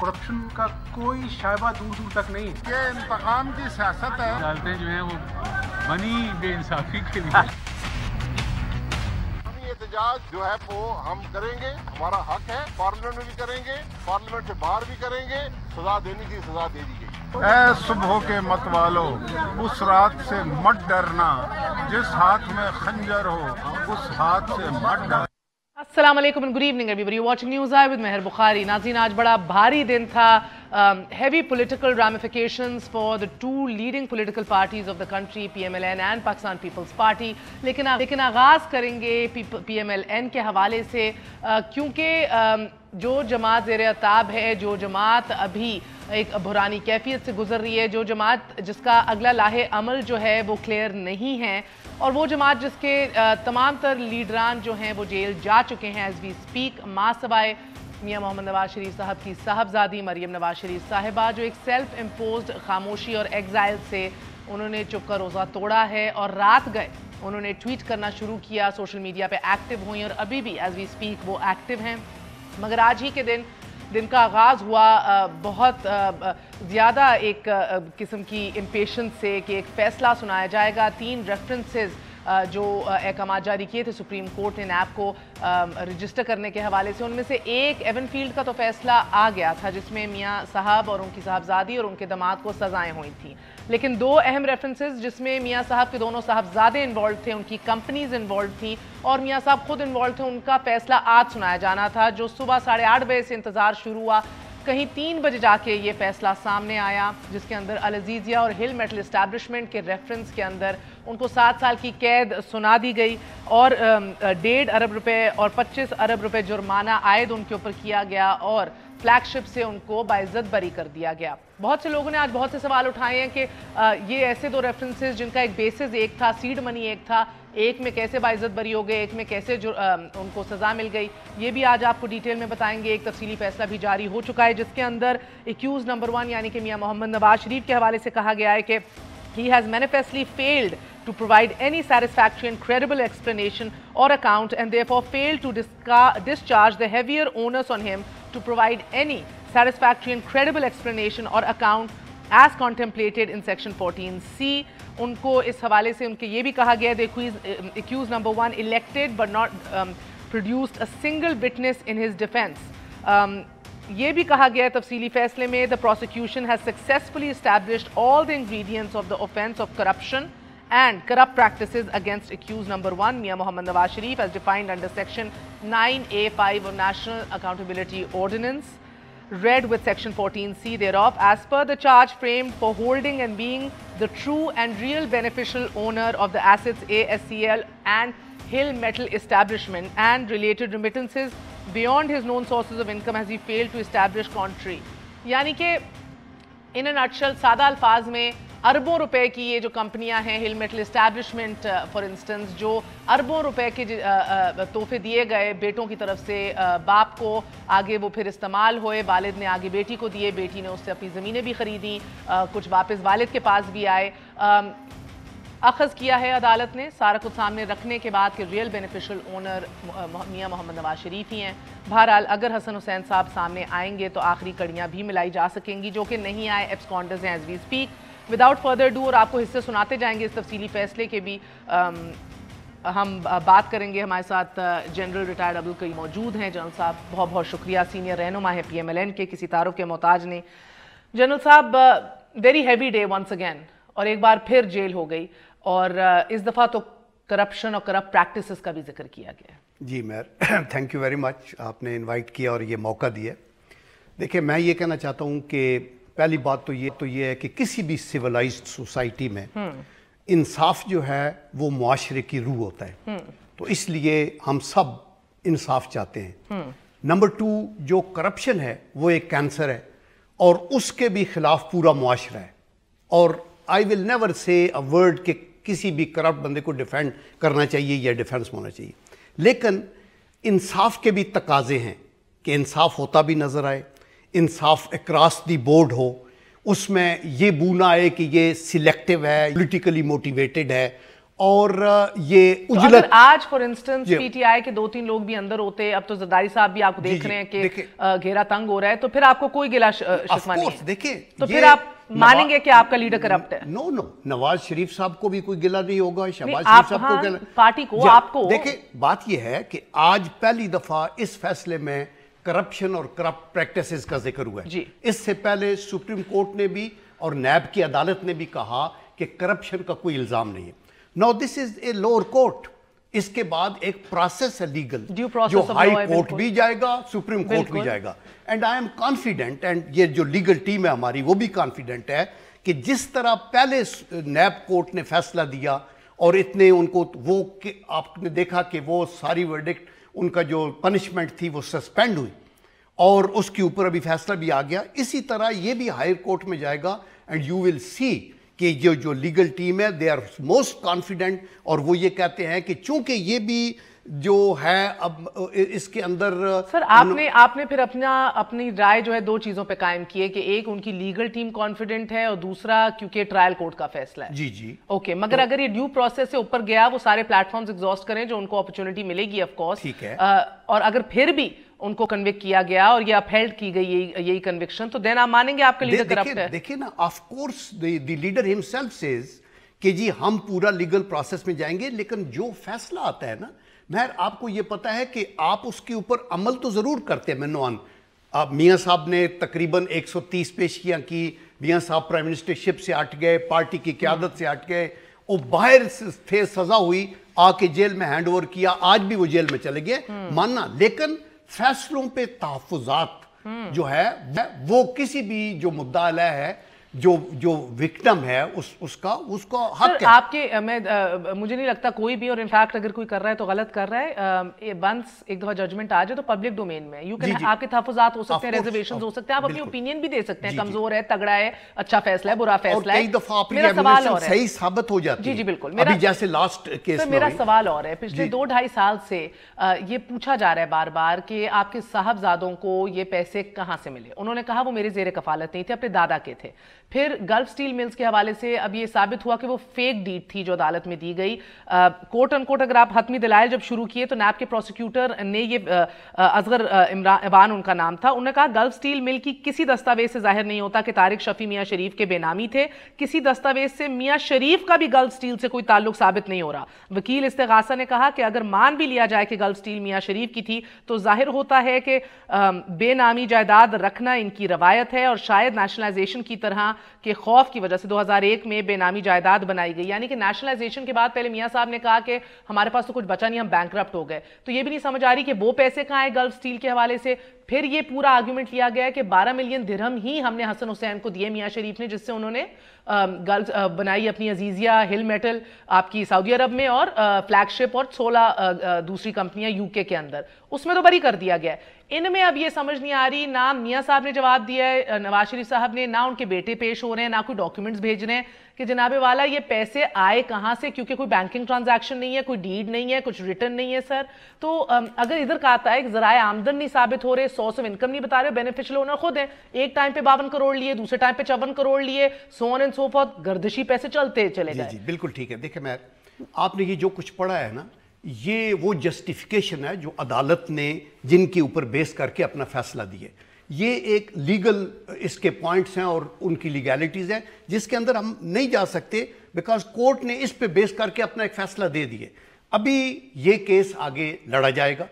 Corruption का कोई शायबा दूर दूर तक नहीं। ये इंतकाम की सियासत है। अदालतें जो हैं वो बनी बेइंसाफी के लिए। एहतजाज जो है वो हम करेंगे, हमारा हक है, पार्लियामेंट में भी करेंगे, पार्लियामेंट से बाहर भी करेंगे, सजा देने की सजा दे दी गई। ऐ सुबह के मत वालो, उस रात से मत डरना, जिस हाथ में खंजर हो उस हाथ से मत डरना। अस्सलाम वालेकुम and good evening everybody watching News Eye with Meher Bukhari. नाज़रीन, आज बड़ा भारी दिन था। heavy political ramifications for the two leading political parties of the country, PMLN and Pakistan People's Party. लेकिन आगाज़ करेंगे PMLN के हवाले से, क्योंकि जो जमात ज़ेर-ए-ताब है, जो जमात अभी एक बुरानी कैफियत से गुजर रही है, जो जमात जिसका अगला लाहे अमल जो है वो क्लियर नहीं है, और वो जमात जिसके तमाम तर लीडरान जो हैं वो जेल जा चुके हैं एज वी स्पीक, माँ सवाए मियाँ मोहम्मद नवाज शरीफ साहब की साहबजादी मरियम नवाज शरीफ साहिबा, जो एक सेल्फ इम्पोज्ड खामोशी और एग्जाइल से उन्होंने चुप का रोज़ा तोड़ा है और रात गए उन्होंने ट्वीट करना शुरू किया, सोशल मीडिया पे एक्टिव हुई और अभी भी एज वी स्पीक वो एक्टिव हैं। मगर आज ही के दिन का आगाज़ हुआ बहुत ज़्यादा एक किस्म की इम्पेशंस से कि एक फ़ैसला सुनाया जाएगा। 3 रेफरेंसेस जो अहकाम जारी किए थे सुप्रीम कोर्ट ने नैब को रजिस्टर करने के हवाले से, उनमें से एक एवनफील्ड का तो फैसला आ गया था जिसमें मियाँ साहब और उनकी साहबजादी और उनके दामाद को सज़ाएं हुई थी। लेकिन 2 अहम रेफरेंसेस जिसमें मियाँ साहब के दोनों साहबजादे इन्वॉल्व थे, उनकी कंपनीज इन्वॉल्व थी और मियाँ साहब खुद इन्वॉल्व थे, उनका फैसला आज सुनाया जाना था, जो सुबह 8:30 बजे से इंतज़ार शुरू हुआ। कहीं 3 बजे जाके ये फैसला सामने आया, जिसके अंदर अल अज़ीज़िया और हिल मेटल इस्टेब्लिशमेंट के रेफरेंस के अंदर उनको 7 साल की कैद सुना दी गई और 1.5 अरब रुपए और 25 अरब रुपए जुर्माना आयद उनके ऊपर किया गया और फ्लैगशिप से उनको बाइज्जत बरी कर दिया गया। बहुत से लोगों ने आज बहुत से सवाल उठाए हैं कि ये ऐसे 2 रेफरेंसेस जिनका एक बेसिस एक था, सीड मनी एक था, एक में कैसे बाइज्जत बरी हो गए, एक में कैसे उनको सज़ा मिल गई, ये भी आज आपको डिटेल में बताएंगे। एक तफसीली फैसला भी जारी हो चुका है जिसके अंदर एक्यूज नंबर 1 यानी कि मियाँ मोहम्मद नवाज शरीफ के हवाले से कहा गया है कि he has manifestly failed to provide any satisfactory and credible explanation or account and therefore failed to discharge the heavier onus on him to provide any satisfactory and credible explanation or account as contemplated in section 14C. उनको इस हवाले से उनके ये भी कहा गया है accused number 1 elected but not produced a single witness in his defense. ये भी कहा गया है तफसीली फैसले में, the prosecution has successfully established all the ingredients of the offence of corruption and corrupt practices against accused number 1 Mian Mohammad Nawaz Sharif as defined under section 9A5 of National Accountability Ordinance, read with section 14C thereof, as per the charge framed for holding and being the true and real beneficial owner of the assets ASCL and Hill Metal Establishment and related remittances beyond his known sources of income has he failed to establish contrary. यानी कि in a nutshell, सादा अल्फाज में अरबों रुपए की ये जो कंपनियां हैं, हिल मेटल इस्टेब्लिशमेंट फॉर इंस्टेंस, जो अरबों रुपए के तोहफे दिए गए बेटों की तरफ से बाप को, आगे वो फिर इस्तेमाल हुए, वालिद ने आगे बेटी को दिए, बेटी ने उससे अपनी ज़मीनें भी ख़रीदी, कुछ वापस वालिद के पास भी आए। अखज़ किया है अदालत ने सारा कुछ सामने रखने के बाद कि रियल बेनिफिशियल ओनर मियाँ मोहम्मद नवाज शरीफ ही हैं। बहरहाल अगर हसन हुसैन साहब सामने आएंगे तो आखिरी कड़ियाँ भी मिलाई जा सकेंगी, जो कि नहीं आए, एब्सकॉन्डर्स हैं as we speak. Without further do, और आपको हिस्से सुनाते जाएंगे इस तफसीली फैसले के भी, हम बात करेंगे। हमारे साथ जनरल रिटायर्ड अब्दुल करीम मौजूद हैं। जनरल साहब बहुत बहुत शुक्रिया, सीनियर रहनुमा है PMLN के, किसी तारुफ के मोहताज नहीं। जनरल साहब, very heavy day once again, और एक बार फिर जेल हो गई और इस दफ़ा तो करप्शन और करप्ट प्रैक्टिसेस का भी जिक्र किया गया। जी मैर, थैंक यू वेरी मच, आपने इनवाइट किया और ये मौका दिया। देखिए, मैं ये कहना चाहता हूँ कि पहली बात तो ये है कि किसी भी सिविलाइज्ड सोसाइटी में इंसाफ जो है वो मुआशरे की रूह होता है, तो इसलिए हम सब इंसाफ चाहते हैं। नंबर 2, जो करप्शन है वो एक कैंसर है और उसके भी खिलाफ पूरा मुआशरा है, और I will never say a word कि किसी भी करप्ट बंदे को डिफेंड करना चाहिए या डिफेंस होना चाहिए, लेकिन इंसाफ के भी तकाजे हैं कि इंसाफ होता भी नज़र आए, इंसाफ अक्रॉस दी बोर्ड हो, उसमें ये बू ना आए कि ये सिलेक्टिव है, पॉलिटिकली मोटिवेटेड है اور یہ اجلت اگر آج for instance P T I کے 2-3 لوگ بھی اندر ہوتے, اب تو زرداری صاحب بھی آپ کو دیکھ رہے ہیں کہ گھیرا تنگ ہو رہا ہے, تو پھر آپ کو کوئی گلا شکوہ نہیں ہے, دیکھیں تو پھر آپ مانیں گے کہ آپ کا لیڈر کرپٹ ہے؟ نو نواز شریف صاحب کو بھی کوئی گلا نہیں ہوگا, شہباز شریف صاحب کو گلا, پارٹی کو, آپ کو. دیکھیں بات یہ ہے کہ آج پہلی دفعہ اس فیصلے میں کرپشن اور کرپٹ پریکٹسز کا ذکر ہوا ہے. اس سے پہلے سپریم کورٹ نے بھی اور نیب کی عدالت نے بھی کہا کہ کرپشن کا کوئی الزام نہیں ہے. نو دس از اے لوور کورٹ, اس کے بعد ایک پروسیس ہے لیگل جو ہائی کورٹ بھی جائے گا, سپریم کورٹ بھی جائے گا. And I am confident, and یہ جو لیگل ٹیم ہے ہماری وہ بھی کانفیڈنٹ ہے کہ جس طرح پہلے نیب کورٹ نے فیصلہ دیا اور اتنے ان کو وہ, آپ نے دیکھا کہ وہ ساری ورڈکٹ ان کا جو پنشمنٹ تھی وہ سسپینڈ ہوئی اور اس کے اوپر ابھی فیصلہ بھی آ گیا, اسی طرح یہ بھی ہائر کورٹ میں جائے گا. اینڈ یو ول سی کہ جو لیگل ٹیم ہے دے آر موسٹ کانفیڈنٹ, اور وہ یہ کہتے ہیں کہ چونکہ یہ بھی جو ہے اب اس کے اندر. سر آپ نے پھر اپنی رائے جو ہے 2 چیزوں پہ قائم کی ہے کہ ایک ان کی لیگل ٹیم کانفیڈنٹ ہے اور دوسرا کیونکہ ٹرائل کورٹ کا فیصلہ ہے. جی اوکے, مگر اگر یہ ڈیو پروسیس سے اوپر گیا, وہ سارے پلیٹ فارمز ایگزاسٹ کریں جو ان کو اپرچونٹی ملے گی آف کورس, ٹھیک ہے, اور اگر پھر بھی ان کو کنوکٹ کیا گیا اور یہ اپہیلڈ کی گئی یہی کنوکشن, تو دین آپ مانیں گے آپ کا لیڈر کرپٹ ہے؟ دیکھیں نا, of course the leader himself says کہ جی ہم پورا لیگل پروسیس میں جائیں گے, لیکن جو فیصلہ آتا ہے نا مہر, آپ کو یہ پتا ہے کہ آپ اس کے اوپر عمل تو ضرور کرتے ہیں. منوان میاں صاحب نے تقریباً 130 پیشیاں کی, میاں صاحب پرائم منسٹرشپ سے ہٹ گئے, پارٹی کی قیادت سے ہٹ گئے, وہ باہر تھے, سزا ہوئی, آ کے جیل میں ہینڈ اوور کیا, آج بھی وہ جیل میں چلے گئے, ماننا. لیکن فیصلوں پہ تحفظات جو ہے وہ کسی بھی جو مدعا علیہ ہے, جو وکٹم ہے, اس کا حق ہے. آپ کے مجھے نہیں لگتا کوئی بھی, اور انفیکٹ اگر کوئی کر رہا ہے تو غلط کر رہا ہے. ونس ایک دفعہ ججمنٹ آ جائے تو پبلک ڈومین میں آپ کے تحفظات ہو سکتے ہیں, ریزرویشنز ہو سکتے ہیں, آپ اپنی اوپینین بھی دے سکتے ہیں, کمزور ہے, تگڑا ہے, اچھا فیصلہ ہے, برا فیصلہ ہے. کئی دفعہ میرا سوال اور صحیح ثابت ہو جاتی ہے. جی بالکل. ابھی جیسے لاسٹ کیس میں میرا سوال اور ہے, پچھلے 2-2.5 سال سے یہ پوچھا جا رہا ہے بار بار کہ آپ کے صاحبزادوں کو یہ پیسے کہاں سے ملے. انہوں نے کہا وہ میرے زیر کفالت نہیں تھے, اپنے دادا کے تھے. پھر گلف سٹیل ملز کے حوالے سے اب یہ ثابت ہوا کہ وہ فیک ڈیڈ تھی جو عدالت میں دی گئی. کوٹ ان کوٹ اگر آپ حتمی دلائل جب شروع کیے تو نیب کے پروسیکیوٹر نے یہ اصغر ایوان ان کا نام تھا, انہوں نے کہا گلف سٹیل مل کی کسی دستاویز سے ظاہر نہیں ہوتا کہ طارق شفیع میاں شریف کے بے نامی تھے. کسی دستاویز سے میاں شریف کا بھی گلف سٹیل سے کوئی تعلق ثابت نہیں ہو رہا. وکیل استغاثہ نے کہا کہ اگر مان بھی لیا جائے کہ گلف سٹیل میاں شریف کی تھی تو ظاہر ہوتا ہے کہ بے نامی جائیداد رکھنا ان کی روایت ہے, اور شاید نیشنلائزیشن کی طرح کے خوف کی وجہ سے 2001 میں بے نامی جائیداد بنائی گئی. یعنی کہ نیشنلائزیشن کے بعد پہلے میاں صاحب نے کہا کہ ہمارے پاس تو کچھ بچا نہیں, ہم بینکرپٹ ہو گئے. تو یہ بھی نہیں سمجھ آ رہی کہ وہ پیسے کہاں ہیں گلف سٹیل کے حوالے سے. پھر یہ پورا آرگیومنٹ لیا گیا کہ 12 ملین درہم ہی ہم نے حسن حسین کو دیے میاں شریف نے, جس سے انہوں نے گلف بنائی اپنی عزیزیہ ہل میٹل آپ کی سعودی عرب میں, اور فلیگ شپ اور 16 دوسری کمپنیاں UK کے اندر, اس میں تو بری کر دیا گیا. ان میں اب یہ سمجھ نہیں آ رہی, نہ میاں صاحب نے جواب دیا ہے, نواز شریف صاحب نے, نہ ان کے بیٹے پیش ہو رہے ہیں, نہ کوئی ڈاکیومنٹس بھیج رہے ہیں کہ جناب والا یہ پیسے آئے کہاں سے, کیونکہ کوئی بینکنگ ٹرانزیکشن نہیں ہے, کوئی ڈیڈ نہیں ہے, کچھ ریٹرن نہیں ہے. سر تو اگر ادھر کا آتا ہے کہ ذرائع آمدن نہیں ثابت ہو رہے, سورس آف انکم نہیں بتا رہے, بینیفیشل اونر خود ہیں, ایک ٹائم پہ 52 کروڑ لیے, دوسرے ٹائم پہ 54 کروڑ لیے, سو آن اینڈ سو فورتھ, گردشی پیسے چلتے چلے گئے. جی بالکل ٹھیک ہے. دیکھیں میں آپ نے یہ جو کچھ پڑھا ہے نا, یہ وہ جسٹیفیکیشن ہے جو عدالت نے جن کے اوپر بیس کر کے اپنا فیصلہ دیے. یہ ایک لیگل اس کے پوائنٹس ہیں اور ان کی لیگیلٹیز ہیں جس کے اندر ہم نہیں جا سکتے, بیکاز کورٹ نے اس پہ بیس کر کے اپنا ایک فیصلہ دے دیے. ابھی یہ کیس آگے لڑا جائے گا,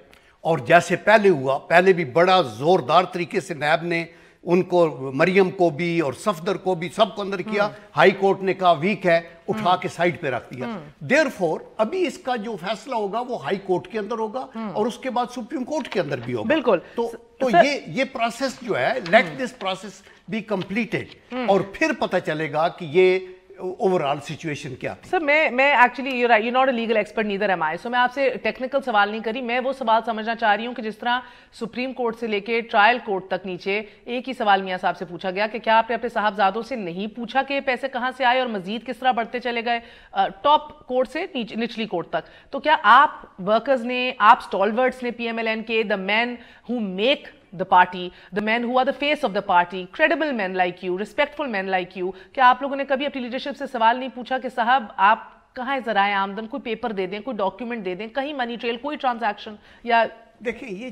اور جیسے پہلے ہوا, پہلے بھی بڑا زوردار طریقے سے نیب نے ان کو, مریم کو بھی اور صفدر کو بھی, سب کو اندر کیا. ہائی کورٹ نے کہا ویک ہے, اٹھا کے سائڈ پہ رکھ دیا. دیئرفور ابھی اس کا جو فیصلہ ہوگا وہ ہائی کورٹ کے اندر ہوگا, اور اس کے بعد سپریم کورٹ کے اندر بھی ہوگا. بالکل. تو یہ پروسیس جو ہے, let this process be completed, اور پھر پتہ چلے گا کہ یہ اوورآل سچویشن کیا تھی. سر میں actually you not a legal expert neither am I, so میں آپ سے ٹیکنیکل سوال نہیں کری, میں وہ سوال سمجھنا چاہ رہی ہوں کہ جس طرح سپریم کورٹ سے لے کے ٹرائل کورٹ تک نیچے ایک ہی سوال میاں صاحب سے پوچھا گیا کہ کیا آپ نے اپنے صاحبزادوں سے نہیں پوچھا کہ پیسے کہاں سے آئے اور مزید کس طرح بڑھتے چلے گئے ٹاپ کورٹ سے نچلی کورٹ تک. تو کیا آپ ورکرز نے, آپ سٹالورٹس نے PMLN کے, the men who make the party, the men who are the face of the party, credible men like you, respectful men like you, کیا آپ لوگوں نے کبھی اپنی لیڈرشپ سے سوال نہیں پوچھا کہ صاحب آپ कहाँ है ज़राए आमदन, कोई पेपर दे दें, कोई डॉक्यूमेंट दे दें, कहीं मनी ट्रेल, कोई ट्रांजैक्शन या देखिए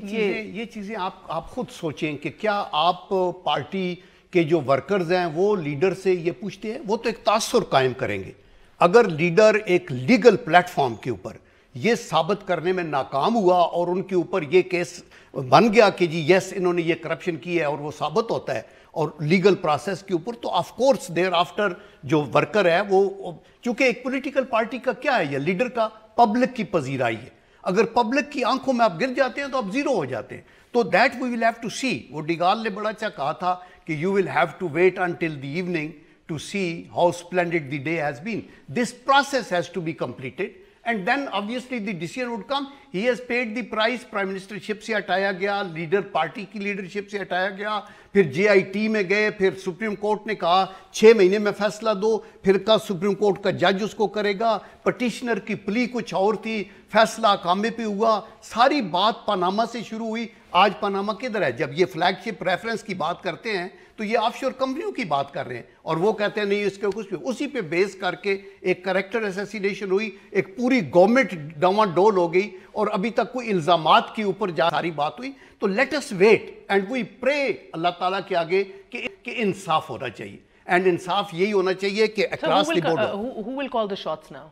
ये चीजें आप खुद सोचें कि क्या आप पार्टी के जो वर्कर्स हैं वो लीडर से ये पूछते हैं? वो तो एक तासुर कायम करेंगे। अगर लीडर एक लीगल प्लेटफॉर्म के ऊपर ये साबित करने में नाकाम हुआ और उनके ऊपर ये केस बन गया कि जी यस इन्होंने ये करप्शन की है और वो साबित होता है और लीगल प्रोसेस के ऊपर, तो ऑफ कोर्स देयर आफ्टर जो वर्कर है वो, चूंकि एक पॉलिटिकल पार्टी का क्या है, ये लीडर का पब्लिक की पजीराई है। अगर पब्लिक की आंखों में आप गिर जाते हैं तो आप जीरो हो जाते हैं। तो that we will have to see. वो डिगाल ने बड़ा अच्छा कहा था कि you will have to wait until the evening to see how splendid the day has been. This process has to be completed and then obviously the decision would come. He has paid the price, prime ministership से हटाया गया, leader party की leadership से हटाया गया, फिर JIT में गए, फिर सुप्रीम कोर्ट ने कहा 6 महीने में फैसला दो, फिर का सुप्रीम कोर्ट का जज उसको करेगा, पटिशनर की प्ली कुछ और थी, फैसला कामे पे हुआ, सारी बात पनामा से शुरू हुई। आज पनामा किधर है? जब ये फ्लैगशिप रेफरेंस की बात करते हैं तो ये ऑफशोर कंपनियों की बात कर रहे हैं और वो कहते हैं नहीं इसके कुछ भी, उसी पे बेस करके एक कैरेक्टर असैसिनेशन हुई, एक पूरी गवर्नमेंट डावाडोल हो गई और अभी तक कोई इल्जामात के ऊपर जा सारी बात हुई। तो let us wait and we pray Allah ताला के आगे कि इंसाफ होना चाहिए एंड इंसाफ यही होना चाहिए कि across the board. who will call the shots now?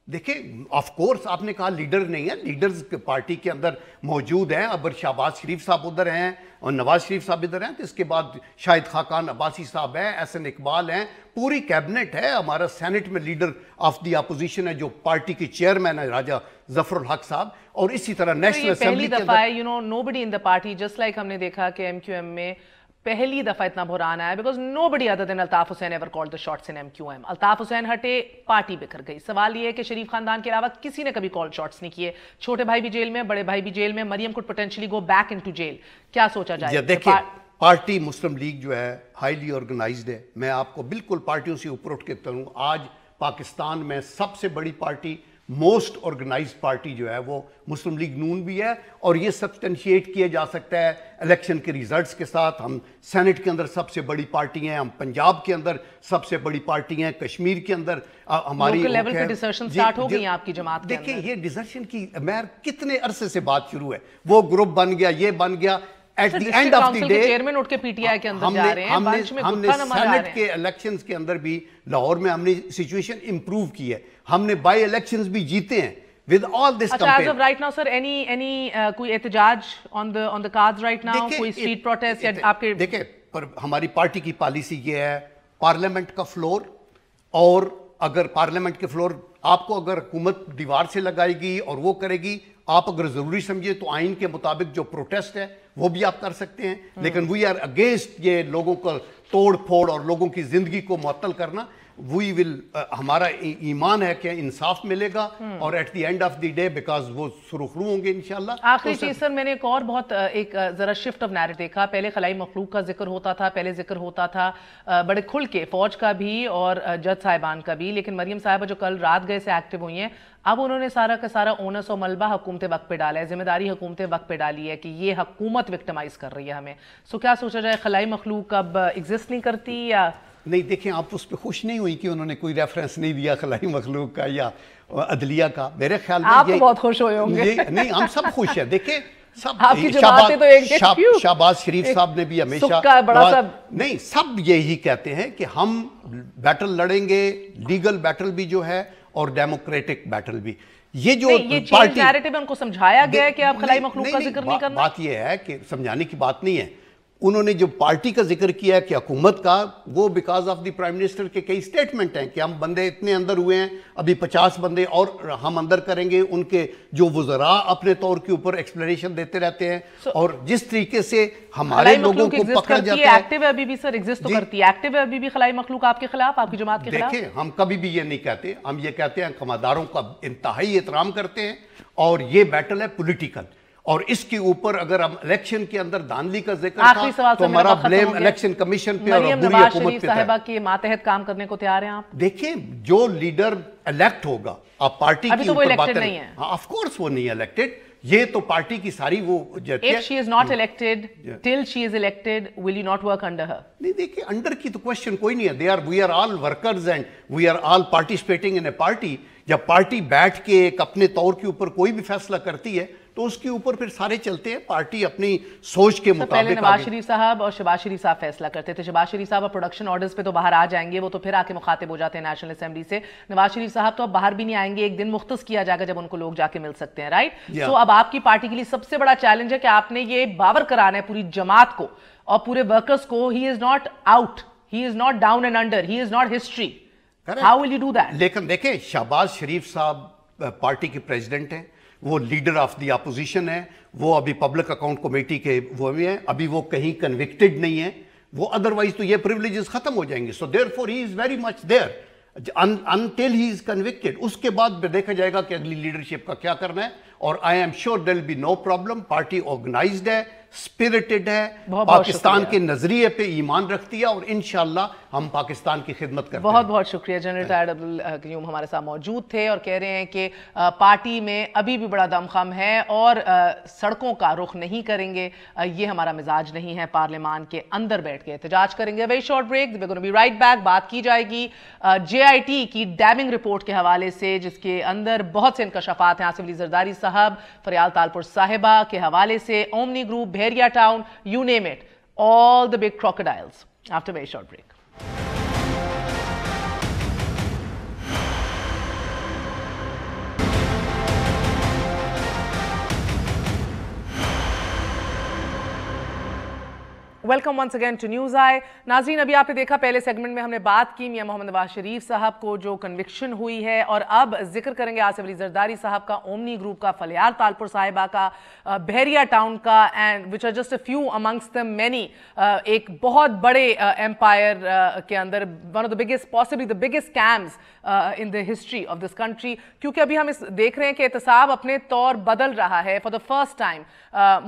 देखिए ऑफ कोर्स आपने कहा लीडर नहीं है, लीडर्स पार्टी के अंदर मौजूद हैं। अब शहबाज शरीफ साहब उधर हैं और नवाज शरीफ साहब इधर हैं, तो इसके बाद शाहिद खाकान अब्बासी साहब हैं, एहसन इकबाल हैं, पूरी कैबिनेट है। हमारा सेनेट में लीडर ऑफ द अपोजिशन है जो पार्टी के चेयरमैन है राजा जफरुल हक साहब, और इसी तरह नेशनल असेंबली के अंदर you know nobody in the party, just like हमने देखा कि MQM में पहली दफा इतना बुहरान आया because nobody other than Altaf Hussain ever called the shots in MQM। Altaf Hussain हटे, पार्टी बिखर गई। सवाल ये है कि शरीफ खानदान के अलावा किसी ने कभी कॉल शॉट्स नहीं किए। छोटे भाई भी जेल में, बड़े भाई भी जेल में, Maryam could potentially go back into jail. क्या सोचा जाए? देखिए पार्टी मुस्लिम लीग जो है हाईली ऑर्गेनाइज्ड है। मैं आपको बिल्कुल पार्टियों से ऊपर उठ के कहूँ, आज पाकिस्तान में सबसे बड़ी पार्टी, मोस्ट ऑर्गेनाइज्ड पार्टी जो है वो मुस्लिम लीग नून भी है, और ये सब्सटेंशिएट किया जा सकता है इलेक्शन के रिजल्ट्स के साथ। हम सेनेट के अंदर सबसे बड़ी पार्टी हैं, हम पंजाब के अंदर सबसे बड़ी पार्टी हैं, कश्मीर के अंदर हमारी लेवल पे डिसर्शन स्टार्ट हो गई आपकी जमात के देखिए ये डिसर्शन की मैं कितने अरसे से बात शुरू है, वो ग्रुप बन गया, ये बन गया। At the end of the day chairman उठ के PTI के अंदर जा रहे हैं, बंच में गुत्था न मार रहे हैं। सेनेट के इलेक्शंस के अंदर भी लाहौर में हमने सिचुएशन इंप्रूव की है, हमने बाई इलेक्शंस भी जीते हैं with all this campaign. as of right now sir, any कोई एहतजाज on the cards right now, कोई स्ट्रीट प्रोटेस्ट या आपके? देखिए पर हमारी पार्टी की पॉलिसी ये है, पार्लियामेंट का फ्लोर, और अगर पार्लियामेंट के फ्लोर आपको अगर हुकूमत दीवार से लगाएगी और वो करेगी, आप अगर जरूरी समझे तो आइन के मुताबिक जो प्रोटेस्ट है वो भी आप कर सकते हैं, लेकिन वी आर अगेंस्ट ये लोगों का तोड़ फोड़ और लोगों की जिंदगी को मुअत्तल करना। वी विल हमारा ईमान है कि इंसाफ मिलेगा और at the end of the day because वो सुरखरू होंगे इंशाल्लाह। आखिरी चीज सर, मैंने एक और बहुत एक जरा शिफ्ट ऑफ नैरेटिव देखा। पहले खलाई मखलूक का जिक्र होता था, पहले जिक्र होता था बड़े खुल के फौज का भी और जज साहिबान का भी, लेकिन मरियम साहिबा जो कल रात गए से एक्टिव हुई हैं, अब उन्होंने सारा का सारा ओनस और मलबा हुकूमत वक्त पे डाला है, जिम्मेदारी हुकूमत वक्त पे डाली है कि ये हुकूमत विक्टिमाइज कर रही है हमें। सो क्या सोचा जाए, खलाई मखलूक अब एग्जिस्ट नहीं करती या नहीं? देखिए आप उस पर खुश नहीं हुई कि उन्होंने कोई रेफरेंस नहीं दिया खलाई मखलूक का या अदलिया का? मेरे ख्याल में आप तो बहुत खुश हुए होंगे। नहीं हम सब खुश हैं। देखिए सब शहबाज शरीफ साहब ने भी हमेशा नहीं, सब यही कहते हैं कि हम बैटल लड़ेंगे, लीगल बैटल भी जो है और डेमोक्रेटिक बैटल भी। ये जो पार्टी नैरेटिव है उनको समझाया गया है कि आप खलाई मखलूक का जिक्र नहीं करना। बात ये है कि समझाने की बात नहीं है, उन्होंने जो पार्टी का जिक्र किया है कि हुकूमत का, वो because of the prime minister के कई स्टेटमेंट हैं कि हम बंदे इतने अंदर हुए हैं, अभी 50 बंदे और हम अंदर करेंगे। उनके जो वज़रा अपने तौर के ऊपर एक्सप्लेनेशन देते रहते हैं और जिस तरीके से हमारे लोगों को पकड़ा जाता है। एक्टिव अभी भी सर एग्जिस्ट तो करती है, एक्टिव अभी भी खलाई मखलूक आपके खिलाफ, आपकी जमात के खिलाफ? देखिए हम कभी भी ये नहीं कहते, हम ये कहते हैं कमादारों का इंतहाई एहतराम करते हैं और ये बैटल है पॉलिटिकल, और इसके ऊपर अगर हम इलेक्शन के अंदर धांधली का जिक्र था तो हमारा ब्लेम इलेक्शन कमिशन पे और बुरी हुकूमत पे साहिबा के मातहत काम करने को तैयार हैं आप? देखिए जो लीडर इलेक्ट होगा, आप पार्टी की ऊपर बात नहीं है। हाँ ऑफ कोर्स वो नहीं इलेक्टेड, ये तो पार्टी की सारी वो If she is not elected, till she is elected, will you not work under her? नहीं देखिए अंडर की तो क्वेश्चन कोई नहीं है। we are all workers and we are all participating in a party। जब पार्टी बैठ के एक अपने तौर के ऊपर कोई भी फैसला करती है तो उसके ऊपर फिर सारे चलते हैं, पार्टी अपनी सोच के मुताबिक। पहले नवाज शरीफ साहब और शहबाज शरीफ साहब फैसला करते थे। शहबाज शरीफ साहब प्रोडक्शन ऑर्डर्स पे तो बाहर आ जाएंगे, वो तो फिर आके मुखातिब हो जाते हैं नेशनल असेंबली से। नवाज शरीफ साहब तो अब बाहर भी नहीं आएंगे, एक दिन मुख्तस किया जाएगा जब उनको लोग जाके मिल सकते हैं, राइट? सो अब आपकी पार्टी के लिए सबसे बड़ा चैलेंज है कि आपने ये बावर कराना है पूरी जमात को और पूरे वर्कर्स को, he is not out, he is not down and under, he is not history. How will you do that? लेकिन देखें, शहबाज शरीफ साहब पार्टी के प्रेसिडेंट हैं, वो लीडर ऑफ द अपोजिशन है, वो अभी पब्लिक अकाउंट कमेटी के वो भी हैं, अभी वो कहीं कन्विक्टेड नहीं है, वो अदरवाइज तो ये प्रिविलेजेस खत्म हो जाएंगे। So therefore he is very much there until he is convicted. उसके बाद देखा जाएगा कि अगली लीडरशिप का क्या करना है, और I am sure there will be no problem. Party organised है, स्पिरिटेड है, पाकिस्तान के नजरिए पे ईमान रखती है, और इंशाल्लाह हम पाकिस्तान की खिदमत करते हैं। बहुत बहुत शुक्रिया। जनरल रिटायर्ड अब्दुल क़य्यूम हमारे साथ मौजूद थे और कह रहे हैं कि पार्टी में अभी भी बड़ा दमखम है और सड़कों का रुख नहीं करेंगे, ये हमारा मिजाज नहीं है, पार्लियामान के अंदर बैठ के एहतजाज करेंगे। Very short break, we gonna be right back. बात की जाएगी JIT की डैमिंग रिपोर्ट के हवाले से, जिसके अंदर बहुत से इंकशाफात हैं। आसिफ अली जरदारी साहब, फरियाल तालपुर साहिबा के हवाले से, Omni Group, Bahria Town, you name it, all the big crocodiles. After very short break. Welcome once again to News Eye. नाज़रीन, अभी आपने देखा पहले सेगमेंट में हमने बात की मियां मोहम्मद नवाज शरीफ साहब को जो कन्विक्शन हुई है, और अब जिक्र करेंगे आसिफ अली जरदारी साहब का, ओमनी ग्रुप का, फलियाल तालपुर साहिबा का, बहरिया टाउन का, and which are just a few amongst the many. एक बहुत बड़े एम्पायर के अंदर one of the biggest, possibly the biggest scams in the history of this country. क्योंकि अभी हम देख रहे हैं कि एहतसाब अपने तौर बदल रहा है। फॉर द फर्स्ट टाइम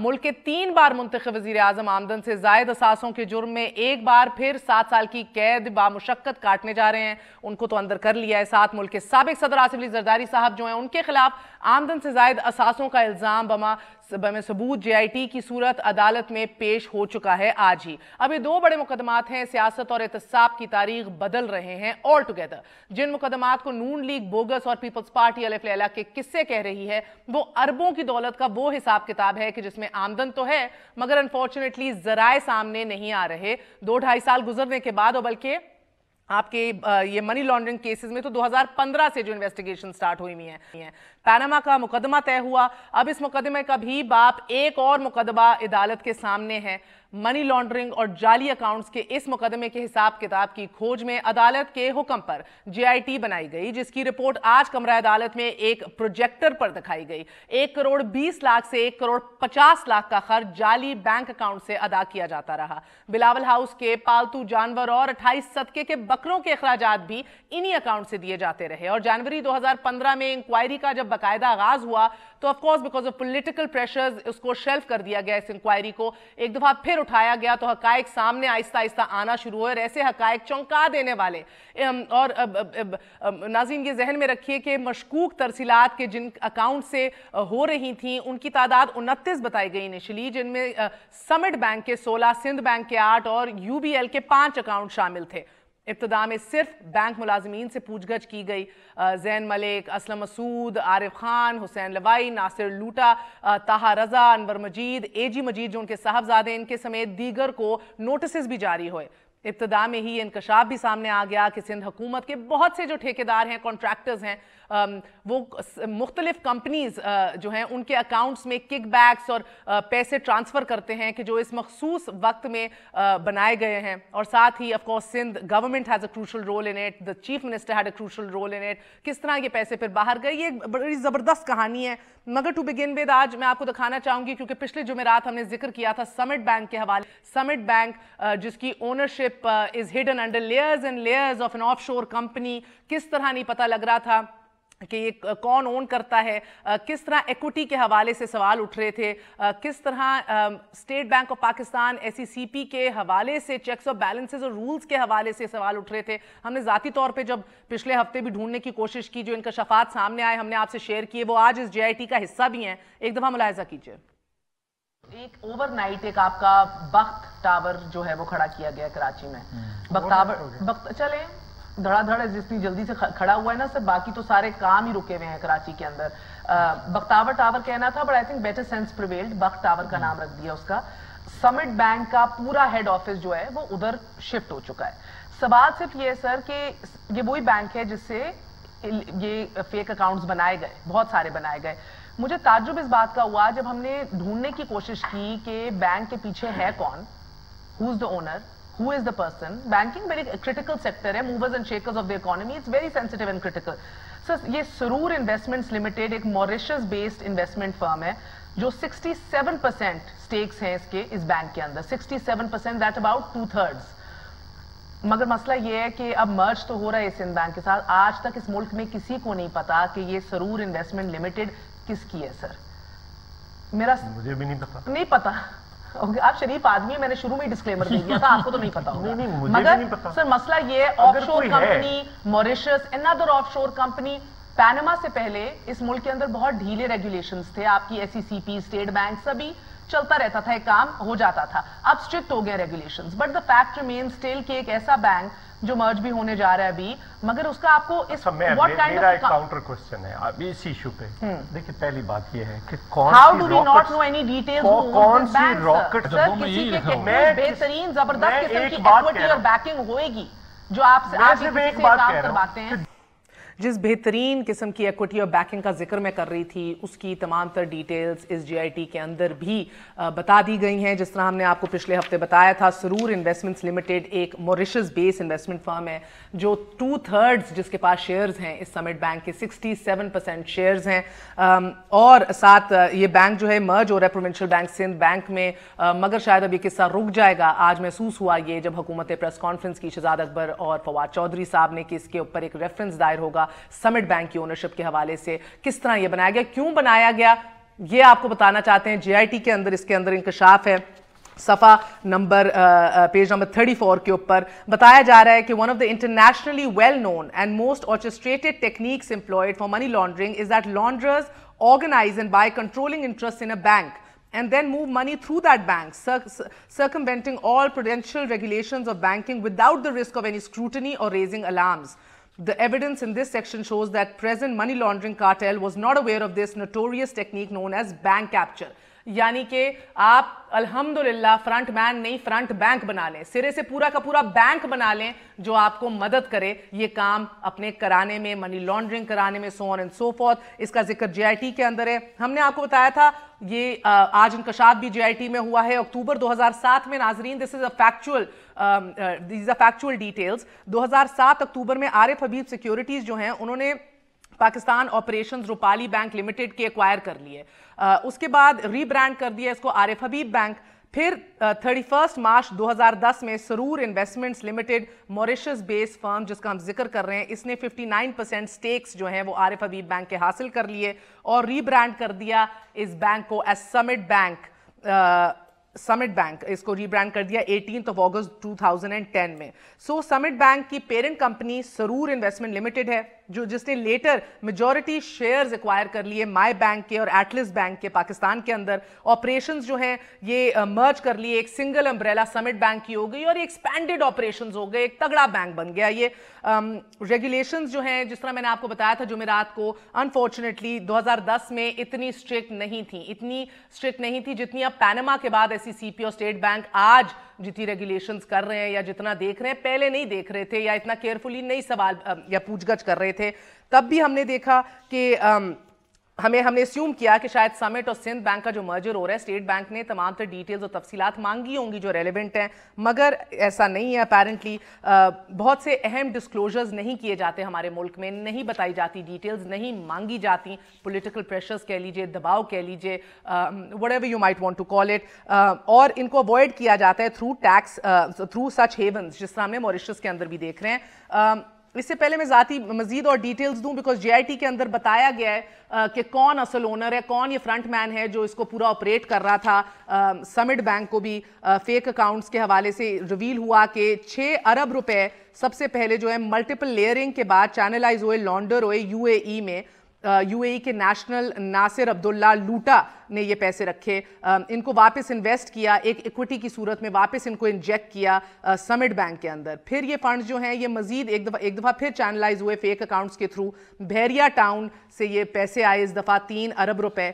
मुल्क के 3 बार मुंतखब वज़ीर आज़म आमदन से ज़ायद असासों के जुर्म में एक बार फिर 7 साल की कैद बामुशक्कत काटने जा रहे हैं। उनको तो अंदर कर लिया है। साथ मुल्क के साबिक सदर आसिफ अली जरदारी साहब जो हैं, उनके खिलाफ आमदन से ज़ायद असासों का इल्ज़ाम बमे सबूत JIT की सूरत अदालत में पेश हो चुका है आज ही। अब ये 2 बड़े मुकदमात हैं, सियासत और एहतसाब की तारीख बदल रहे हैं ऑल टुगेदर। जिन मुकदमात को नून लीग बोगस और पीपल्स पार्टी अलिफ लैला के किस्से कह रही है, वो अरबों की दौलत का वो हिसाब किताब है कि जिसमें आमदन तो है मगर अनफॉर्चुनेटली जराए सामने नहीं आ रहे। 2-2.5 साल गुजरने के बाद, और बल्कि आपके ये मनी लॉन्ड्रिंग केसेस में तो 2015 से जो इन्वेस्टिगेशन स्टार्ट हुई है। पैनामा का मुकदमा तय हुआ, अब इस मुकदमे का भी बाप एक और मुकदमा अदालत के सामने है। मनी लॉन्ड्रिंग और जाली अकाउंट्स के इस मुकदमे के हिसाब किताब की खोज में अदालत के हुक्म पर JIT बनाई गई, जिसकी रिपोर्ट आज कमरा अदालत में एक प्रोजेक्टर पर दिखाई गई। 1 करोड़ 20 लाख से 1 करोड़ 50 लाख का खर्च जाली बैंक अकाउंट से अदा किया जाता रहा। बिलावल हाउस के पालतू जानवर और 28 सदके के बकरों के अखराजात भी इन्हीं अकाउंट से दिए जाते रहे। और जनवरी 2015 में इंक्वायरी का जब बाकायदा आगाज हुआ तो of course because of political pressures उसको शेल्फ कर दिया गया। इस इंक्वायरी को एक दफा फिर उठाया गया तो हकायक सामने आहिस्ता आहिस्ता आना शुरू हुए, और ऐसे हकायक चौंका देने वाले। और नाज़रीन ये जहन में रखिए कि मशकूक तरसीलात के जिन अकाउंट से हो रही थी उनकी तादाद 29 बताई गई इनिशियली, जिनमें समिट बैंक के 16, सिंध बैंक के 8 और UBL के 5 अकाउंट शामिल थे। इब्तिदा में सिर्फ बैंक मुलाजमीन से पूछगछ की गई। जैन मलिक, असलम मसूद, आरिफ खान, हुसैन लवाई, नासिर लूटा, ताहा रजा, अनवर मजीद, AG मजीद जो उनके साहबजादे, इनके समेत दीगर को नोटिस भी जारी हुए। इब्तिदा में ही इंकशाफ भी सामने आ गया कि सिंध हुकूमत के बहुत से जो ठेकेदार हैं, कॉन्ट्रैक्टर्स हैं, वो मुख्तलिफ कंपनीज जो हैं उनके अकाउंट्स में किकबैक्स और पैसे ट्रांसफ़र करते हैं कि जो इस मखसूस वक्त में बनाए गए हैं। और साथ ही of course Sindh government has a crucial role in it, the chief minister had a crucial role in it. किस तरह ये पैसे फिर बाहर गए, ये बड़ी ज़बरदस्त कहानी है। मगर टू बिगिन विद आज मैं आपको दिखाना चाहूँगी, क्योंकि पिछले जुमेरात हमने जिक्र किया था समिट बैंक के हवाले। समिट बैंक जिसकी ownership is hidden under layers and layers of an offshore company. किस तरह नहीं पता लग रहा था कि ये कौन ओन करता है, किस तरह इक्विटी के हवाले से सवाल उठ रहे थे, किस तरह state Bank of Pakistan SECP के हवाले से चेक्स और बैलेंसेस और रूल्स के हवाले से सवाल उठ रहे थे। हमने ज़ाती तौर पे जब पिछले हफ्ते भी ढूंढने की कोशिश की, जो इंकशाफात सामने आए हमने आपसे शेयर किए, वो आज इस JIT का हिस्सा भी हैं। एक दफ़ा मुलाहिजा कीजिए। एक ओवरनाइट एक आपका बख्त टावर जो है वो खड़ा किया गया कराची में। बख्त टावर चले धड़ाधड़ जितनी जल्दी से खड़ा हुआ है ना सर, बाकी तो सारे काम ही रुके हुए हैं कराची के अंदर। बख्तावर टावर कहना था, but I think better sense prevailed, Bakht tower का नाम रख दिया उसका। समिट बैंक का पूरा हेड ऑफिस जो है वो उधर शिफ्ट हो चुका है। सवाल सिर्फ ये है सर कि ये वही बैंक है जिससे ये फेक अकाउंट्स बनाए गए, बहुत सारे बनाए गए। मुझे ताज्जुब इस बात का हुआ जब हमने ढूंढने की कोशिश की कि बैंक के पीछे है कौन, who is the owner, who is the person. Banking very critical sector है, movers and shakers of the economy, it's very sensitive and critical. So ये सरूर इन्वेस्टमेंट्स लिमिटेड एक मॉरिशस बेस्ड इन्वेस्टमेंट फर्म है जो 67% stakes हैं इसके इस bank के अंदर, 67%, दैट अबाउट 2/3। मगर मसला ये है कि अब मर्ज तो हो रहा है इस सिंध बैंक के साथ, आज तक इस मुल्क में किसी को नहीं पता कि ये सरूर इन्वेस्टमेंट लिमिटेड किसकी है सर। मुझे भी नहीं पता। आप शरीफ आदमी है, मैंने शुरू में ही डिस्क्लेमर दे दिया था, आपको तो नहीं पता होगा। मुझे मगर नहीं पता। सर मसला ये है, offshore company, Mauritius, another offshore company, Panama से पहले इस मुल्क के अंदर बहुत ढीले रेगुलेशंस थे, आपकी SECP, स्टेट बैंक, सभी चलता रहता था, एक काम हो जाता था। अब स्ट्रिक्ट हो गए regulations, but the fact remain still कि एक ऐसा बैंक जो मर्ज भी होने जा रहा है अभी, मगर उसका आपको इस मेरा एक काउंटर क्वेश्चन है अभी इस इशू पे। देखिए पहली बात ये है कि कौन how do we not know any details, कौन सी रॉकेट किसी के बेहतरीन जबरदस्त किस्म की इक्विटी और बैकिंग होएगी जो आपसे काम करवाते हैं। जिस बेहतरीन किस्म की इक्विटी और बैकिंग का जिक्र मैं कर रही थी उसकी तमाम तर डिटेल्स इस GIT के अंदर भी बता दी गई हैं। जिस तरह हमने आपको पिछले हफ्ते बताया था, सरूर इन्वेस्टमेंट्स लिमिटेड एक मॉरिशस बेस्ड इन्वेस्टमेंट फर्म है जो 2/3 जिसके पास शेयर्स हैं इस समिट बैंक के, 67% शेयर्स हैं। और साथ ये बैंक जो है मर्ज हो रहा है प्रोविंशियल बैंक सिंध बैंक में, मगर शायद अब ये किस्सा रुक जाएगा। आज महसूस हुआ ये जब हुकूमत प्रेस कॉन्फ्रेंस की शहजाद अकबर और फवाद चौधरी साहब ने कि इसके ऊपर एक रेफरेंस दायर होगा समिट बैंक की ओनरशिप के हवाले से। किस तरह यह बनाया गया, क्यों बनाया गया, ये आपको बताना चाहते हैं। GIT के अंदर इसके अंदर इंकशाफ है, सफ़ा नंबर पेज नंबर 34 के ऊपर बताया जा रहा है कि one of the internationally well known and most orchestrated techniques employed for money laundering is that launderers organize and buy controlling interest in a bank and then move money through that bank, circumventing all prudential regulations of banking without the risk of any scrutiny or raising alarms. The evidence in this section shows that present money laundering cartel was not aware of this notorious technique known as bank capture. यानी कि आप अल्हम्दुलिल्लाह front man नहीं front bank बना लें, सिरे से पूरा का पूरा बैंक बना लें जो आपको मदद करे ये काम अपने कराने में, मनी लॉन्ड्रिंग कराने में, सो ऑन एंड सो फॉर्थ। इसका जिक्र GIT के अंदर है। हमने आपको बताया था ये आज इंकशाफ भी GIT में हुआ है अक्टूबर 2007 में। नाजरीन, this is a factual, these are factual details। 2007 अक्टूबर में आरिफ हबीब सिक्योरिटीज जो हैं उन्होंने Pakistan operations Rupali bank limited के एक्वायर कर लिए, उसके बाद रीब्रांड कर दिया इसको आरिफ हबीब बैंक। फिर 31 मार्च 2010 में Suroor Investments Limited Mauritius based firm जिसका हम जिक्र कर रहे हैं, इसने 59% स्टेक्स जो हैं वो आरिफ हबीब बैंक के हासिल कर लिए और रीब्रांड कर दिया इस बैंक को as Summit Bank. Summit Bank इसको रीब्रांड कर दिया 18 अगस्त 2010 में। सो समिट बैंक की parent company Suroor investment limited है जो जिसने लेटर मेजॉरिटी शेयर्स एक्वायर कर लिए माई बैंक के और एटलिस बैंक के पाकिस्तान के अंदर। ऑपरेशंस जो हैं ये मर्ज कर लिए, एक सिंगल अम्ब्रेला समिट बैंक की हो गई और एक्सपैंडेड ऑपरेशंस हो गए, एक तगड़ा बैंक बन गया ये। रेगुलेशंस जो हैं जिस तरह मैंने आपको बताया था जुमेरात को, अनफॉर्चुनेटली 2010 में इतनी स्ट्रिक्ट नहीं थी जितनी अब पैनामा के बाद SECP और स्टेट बैंक आज जितनी रेगुलेशंस कर रहे हैं या जितना देख रहे हैं, पहले नहीं देख रहे थे या इतना केयरफुली नहीं सवाल या पूछगछ कर रहे थे। तब भी हमने देखा कि हमने अस्यूम किया कि शायद समिट और सिंध बैंक का जो मर्जर हो रहा है, स्टेट बैंक ने तमाम तर डिटेल्स और तफसीलात मांगी होंगी जो रेलेवेंट हैं, मगर ऐसा नहीं है अपेरेंटली। बहुत से अहम डिस्क्लोजर्स नहीं किए जाते हमारे मुल्क में, नहीं बताई जाती डिटेल्स, नहीं मांगी जाती, पॉलिटिकल प्रेशर्स कह लीजिए, दबाव कह लीजिए, whatever you might want to call it, और इनको अवॉइड किया जाता है थ्रू सच हेवन्स जिस तरह हमने मॉरिशस के अंदर भी देख रहे हैं। इससे पहले मैं ज़ाती मजीद और डिटेल्स दूं बिकॉज GIT के अंदर बताया गया है कि कौन असल ओनर है, कौन ये फ्रंट मैन है जो इसको पूरा ऑपरेट कर रहा था। समिट बैंक को भी फेक अकाउंट्स के हवाले से रिवील हुआ कि 6 अरब रुपए सबसे पहले जो है मल्टीपल लेयरिंग के बाद चैनलाइज हुए, लॉन्डर हुए UAE में। यूएई के नेशनल नासिर अब्दुल्ला लूटा ने ये पैसे रखे, इनको वापस इन्वेस्ट किया, एक इक्विटी की सूरत में वापस इनको इंजेक्ट किया समिट बैंक के अंदर। फिर ये फंड्स जो हैं ये मजीद एक दफ़ा फिर चैनलाइज हुए फेक अकाउंट्स के थ्रू। बहरिया टाउन से ये पैसे आए इस दफ़ा 3 अरब रुपए,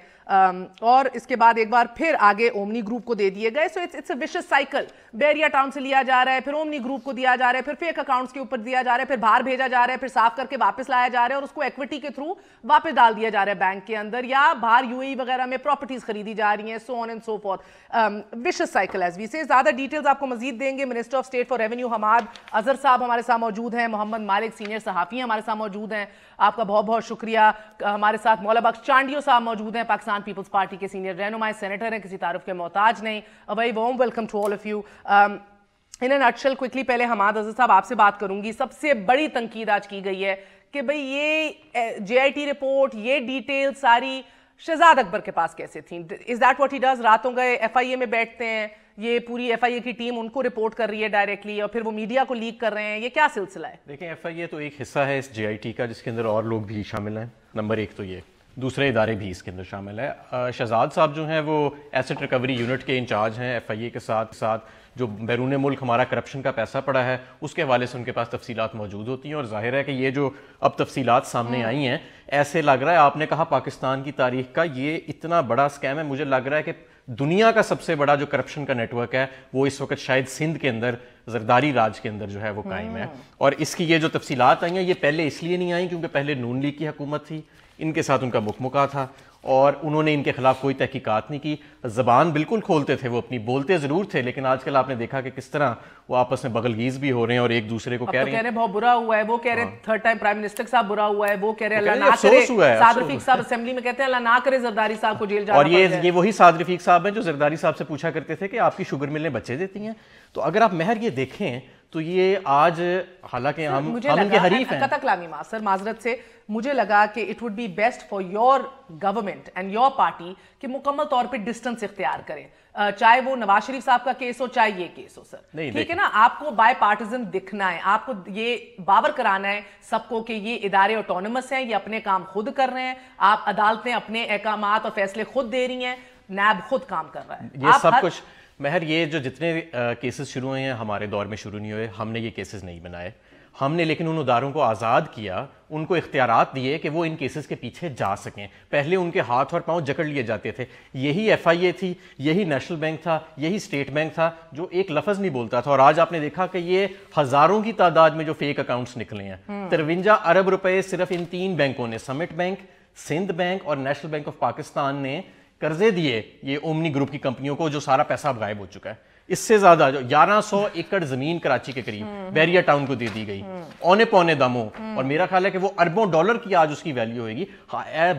और इसके बाद एक बार फिर आगे ओमनी ग्रुप को दे दिए गए। So it's a vicious cycle. Bahria town से लिया जा रहा है, फिर ओमनी ग्रुप को दिया जा रहा है, फिर फेक अकाउंट्स के ऊपर दिया जा रहा है, फिर बाहर भेजा जा रहा है, फिर साफ करके वापस लाया जा रहा है और उसको इक्विटी के थ्रू वापस डाल दिया जा रहा है बैंक के अंदर, या बाहर यूएई वगैरह में प्रॉपर्टीज खरीदी जा रही हैं, so on and so forth. Vicious cycle as we say. ज्यादा डिटेल्स आपको मजीद देंगे minister of state for revenue Hammad Azhar साहब हमारे साथ मौजूद हैं, मोहम्मद मालिक सीनियर सहाफ़ी हमारे साथ मौजूद हैं, आपका बहुत बहुत शुक्रिया। हमारे साथ मौला बख्श चांडियो साहब मौजूद हैं, पाकिस्तान पीपल्स पार्टी के सीनियर रहनुमाई सेनेटर हैं, किसी तारुफ के मोहताज नहीं। A very warm welcome to all of you. In an nutshell quickly पहले हमाद अजहर साहब आपसे बात करूंगी। सबसे बड़ी तनकीद आज की गई है कि भाई ये जेआईटी रिपोर्ट, ये डिटेल सारी शहजाद अकबर के पास कैसे थी? Is that what he does? रातों गए एफआईए में बैठते हैं, ये पूरी एफआईए की टीम उनको रिपोर्ट कर रही है डायरेक्टली और फिर वो मीडिया को लीक कर रहे हैं, ये क्या सिलसिला है? देखें, एफआईए तो एक हिस्सा है इस जेआईटी का जिसके अंदर और लोग भी शामिल हैं। नंबर एक तो ये, दूसरे इदारे भी इसके अंदर शामिल है। शहजाद साहब जो हैं वो एसेट रिकवरी यूनिट के इंचार्ज हैं एफआईए के साथ साथ। जो बैरून मुल्क हमारा करप्शन का पैसा पड़ा है उसके हवाले से उनके पास तफसीलात मौजूद होती हैं, और जाहिर है कि ये जो अब तफसीलात सामने आई हैं, ऐसे लग रहा है, आपने कहा पाकिस्तान की तारीख का ये इतना बड़ा स्कैम है, मुझे लग रहा है कि दुनिया का सबसे बड़ा जो करप्शन का नेटवर्क है वो इस वक्त शायद सिंध के अंदर जरदारी राज के अंदर जो है वो कायम है। और इसकी ये जो तफसीलात आई हैं ये पहले इसलिए नहीं आई क्योंकि पहले नून लीग की हुकूमत थी, इनके साथ उनका मुखमुका था और उन्होंने इनके खिलाफ कोई तहकीकात नहीं की। ज़बान बिल्कुल खोलते थे वो अपनी, बोलते ज़रूर थे, लेकिन आजकल आपने देखा कि किस तरह वो आपस में बगलगीज भी हो रहे हैं और एक दूसरे को कह रहे हैं बहुत बुरा हुआ है, वो कह रहे थर्ड टाइम प्राइम मिनिस्टर साहब बुरा हुआ है, वो कह रहे अल्लाह ना करे। साद रफीक साहब असेंबली में कहते हैं अल्लाह ना करे जरदारी साहब को जेल जाना। और ये वही साद रफीक साहब हैं जो जरदारी साहब से पूछा करते थे कि आपकी शुगर मिलें बच्चे देती हैं। तो अगर आप महर ये देखें तो ये आज, हालांकि हम इनके हरीफ हैं। कतकलामी मास्टर माजरत से मुझे लगा कि it would be best for your government and your party कि मुकम्मल तौर पे डिस्टेंस इख्तियार करें, चाहे वो नवाज शरीफ साहब का केस हो चाहे ये केस हो। सर ठीक है ना, आपको बाय पार्टिजन दिखना है, आपको ये बावर कराना है सबको कि ये इदारे ऑटोनमस हैं, ये अपने काम खुद कर रहे हैं, आप अदालतें अपने अहकामात और फैसले खुद दे रही हैं, नैब खुद काम कर रहा है। ये सब कुछ महर, ये जो जितने केसेस शुरू हुए हैं हमारे दौर में शुरू नहीं हुए, हमने ये केसेस नहीं बनाए, हमने लेकिन उन इदारों को आज़ाद किया, उनको इख्तियारात दिए कि वो इन केसेस के पीछे जा सकें। पहले उनके हाथ और पांव जकड़ लिए जाते थे। यही एफआईए थी, यही नेशनल बैंक था, यही स्टेट बैंक था जो एक लफ्ज़ नहीं बोलता था। और आज आपने देखा कि ये हज़ारों की तादाद में जो फेक अकाउंट्स निकले हैं, 53 अरब रुपए सिर्फ इन 3 बैंकों ने, समिट बैंक, सिंध बैंक और नेशनल बैंक ऑफ पाकिस्तान ने कर्जे दिए ये ओमनी ग्रुप की कंपनियों को, जो सारा पैसा अब गायब हो चुका है। इससे ज्यादा 1100 एकड़ जमीन कराची के करीब बहरिया टाउन को दे दी गई औने पौने दामों, और मेरा ख्याल है कि वो अरबों डॉलर की आज उसकी वैल्यू होगी।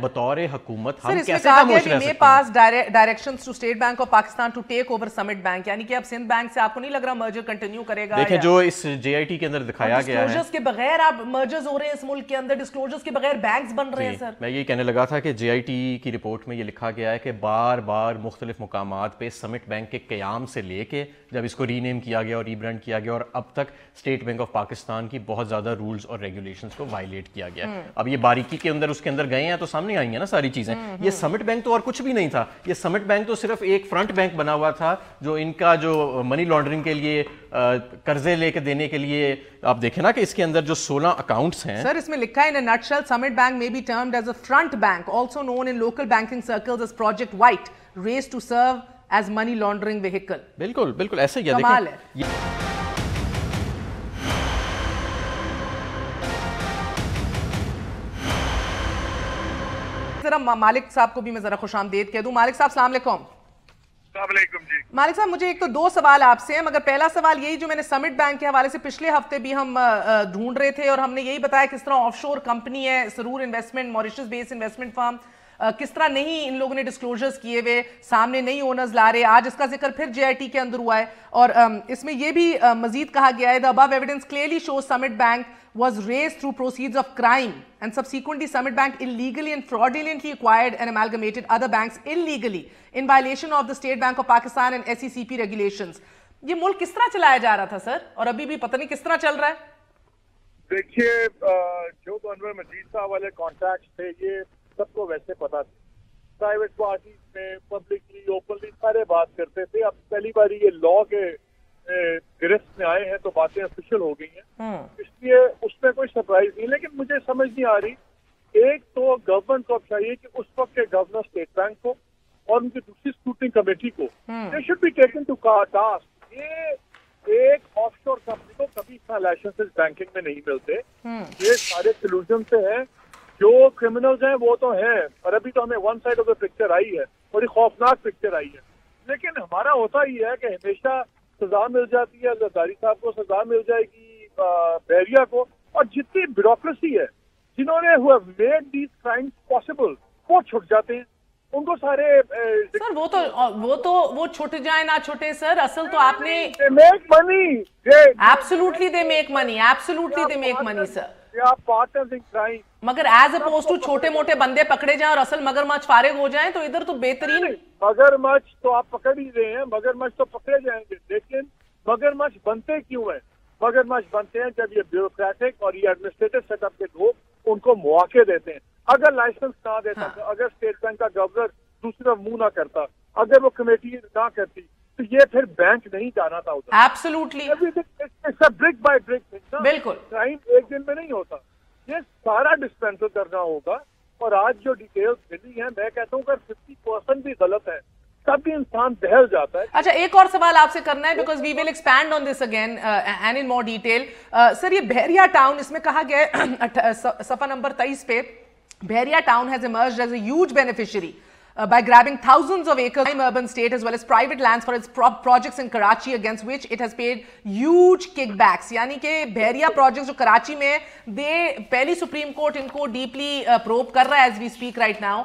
बतौर हुकूमत हम कैसे खामोश रह सकते हैं? Pass directions to State Bank of Pakistan to take over Summit Bank, यानी कि अब सिंध बैंक से आपको नहीं लग रहा मर्जर कंटिन्यू करेगा? देखें, जो इस जेआईटी के अंदर दिखाया गया है, डिस्क्लोजर्स के बगैर आप मर्जर्स हो रहे हैं इस मुल्क के अंदर, डिस्क्लोजर्स के बगैर बैंक्स बन रहे हैं। सर मैं ये कहने लगा था कि जेआईटी की रिपोर्ट में ये लिखा गया है कि बार बार मुख्तलिफ मुकामात पे समिट बैंक के क़याम से लेके जब इसको रीनेम किया गया और रीब्रांड किया गया और अब तक स्टेट बैंक ऑफ पाकिस्तान की बहुत ज्यादा रूल्स और रेगुलेशंस को वायलेट किया गया। अब ये बारीकी के अंदर उसके अंदर गए हैं तो सामने आई हैं ना सारी चीजें। ये समिट बैंक तो और कुछ भी नहीं था, ये समिट बैंक तो सिर्फ एक फ्रंट बैंक बना हुआ था जो इनका जो मनी लॉन्ड्रिंग के लिए कर्जे लेके देने के लिए। आप देखें ना कि इसके अंदर जो 16 अकाउंट्स हैं। सर इसमें लिखा है in a nutshell Summit Bank may be termed as a front bank, also known in local banking circles as Project White, raised to serve as money laundering vehicle. बिल्कुल बिल्कुल ऐसे ही कमाल है। जरा मालिक साहब को भी मैं जरा खुशामदीद कह दूं। मालिक साहब अस्सलाम वालेकुम। जी मालिक साहब, मुझे एक तो 2 सवाल आपसे हैं, मगर पहला सवाल यही जो मैंने समिट बैंक के हवाले से पिछले हफ्ते भी हम ढूंढ रहे थे और हमने यही बताया किस तरह ऑफशोर कंपनी है Suroor Investment, Mauritius based investment firm, किस तरह नहीं इन लोगों ने डिस्क्लोजर्स किए हुए सामने नहीं ओनर्स ला रहे। आज इसका जिक्र फिर जेआईटी के अंदर हुआ है और इसमें यह भी मजीद कहा गया है the above evidence clearly shows summit bank was raised through proceeds of crime and subsequently Summit Bank illegally and fraudulently acquired and amalgamated other banks illegally in violation of the State Bank of Pakistan and SECP regulations। ये मुल्क किस तरह चलाया जा रहा था sir, और अभी भी पता नहीं किस तरह चल रहा है? देखिए, जो अनवर मजीद साहब वाले कॉन्ट्रैक्ट थे ये सबको वैसे पता थी, प्राइवेट पार्टीज में पब्लिकली ओपनली सारे बात करते थे। अब पहली बार ये लॉ के गिरफ्त में आए हैं तो बातें ऑफिशियल हो गई हैं, इसलिए उसमें कोई सरप्राइज नहीं। लेकिन मुझे समझ नहीं आ रही, एक तो गवर्नमेंट को अब चाहिए कि उस वक्त के गवर्नर स्टेट बैंक को और उनकी दूसरी स्क्रूटनी कमेटी को they should be taken to task. ये एक ऑफशोर कंपनी को कभी इतना लाइसेंसेस बैंकिंग में नहीं मिलते, ये सारे सॉल्यूशन से हैं। जो क्रिमिनल्स हैं वो तो हैं, और अभी तो हमें one side of the picture आई है, बड़ी खौफनाक पिक्चर आई है। लेकिन हमारा होता ही है कि हमेशा सजा मिल जाती है, जरदारी साहब को सजा मिल जाएगी, बहरिया को, और जितनी ब्यूरोक्रेसी है जिन्होंने मेड दीज क्राइम्स पॉसिबल वो छुट जाते हैं। उनको सारे सर वो छुट जाए ना छुटे सर, असल तो आपने make money, absolutely they make money, absolutely they make money sir, they are partners in crime. मगर एज अपोज टू छोटे मोटे बंदे पकड़े जाएं और असल मगरमच्छ फारिग हो जाएं तो इधर तो बेहतरीन। मगरमच्छ तो आप पकड़ ही रहे हैं, मगरमच्छ तो पकड़े जाएंगे, लेकिन मगरमच्छ बनते क्यों हैं? मगरमच्छ बनते हैं जब ये ब्यूरोक्रेटिक और ये एडमिनिस्ट्रेटिव सेटअप के लोग उनको मौके देते हैं। अगर लाइसेंस ना देता, अगर स्टेट बैंक का गवर्नर दूसरी तरफ मुंह ना करता, अगर वो कमेटी ना करती, तो ये फिर बैंक नहीं जाना था उधर। एब्सोल्युटली, ब्रिक बाय ब्रिक, बिल्कुल। क्राइम एक दिन में नहीं होता, ये सारा डिस्पेंसल करना होगा। और आज जो डिटेल्स मिली हैं, मैं कहता हूँ अगर 50% भी गलत है तब भी इंसान दहल जाता है। अच्छा, एक और सवाल आपसे करना है, because we will expand on this again and in more detail. Sir, ये बहरिया टाउन, इसमें कहा गया है सफा नंबर 23 पे, Bahria Town has emerged as a huge beneficiary by grabbing thousands of acres in urban state as well as private lands for its projects in Karachi, against which it has paid huge kickbacks. यानी कि बहरिया projects जो कराची में पहली supreme court इनको deeply probe कर रहा है as we speak right now.